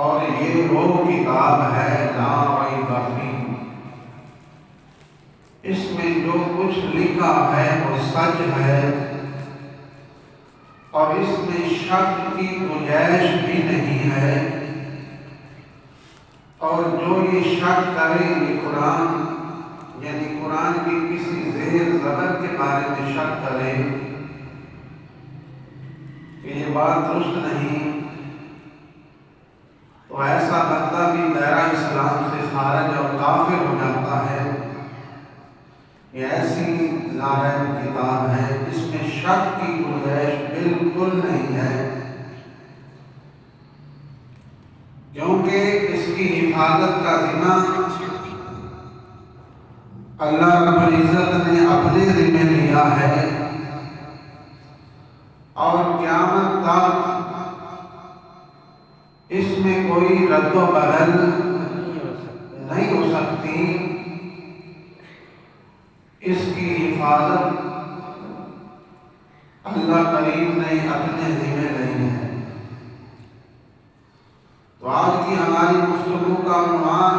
اور یہ وہ کتاب ہے لا ریب فیہ، اس میں جو کچھ لکھا ہے وہ سچ ہے اور اس میں شک کی گنجائش بھی نہیں ہے، اور جو یہ شک کرے یہ قرآن یعنی قرآن کی کسی زیر زبر کے بارے میں شک کرے کہ یہ بات درست نہیں، تو ایسا بندہ بھی دائرہ اسلام سے خارج اور کافر ہو جاتا ہے۔ یہ ایسی ظاہر کتاب ہے جس میں شک کی گنجائش بالکل نہیں ہے، کیونکہ اس کی حفاظت کا ذمہ اللہ رب العزت نے اپنے ذمہ لیا ہے، اور قیامت تک اس میں کوئی رد و بدل نہیں ہو سکتی۔ اس کی حفاظت اللہ کریم نے اپنے ذمہ لی ہے۔ تو آج کی ہماری گفتگو کا عنوان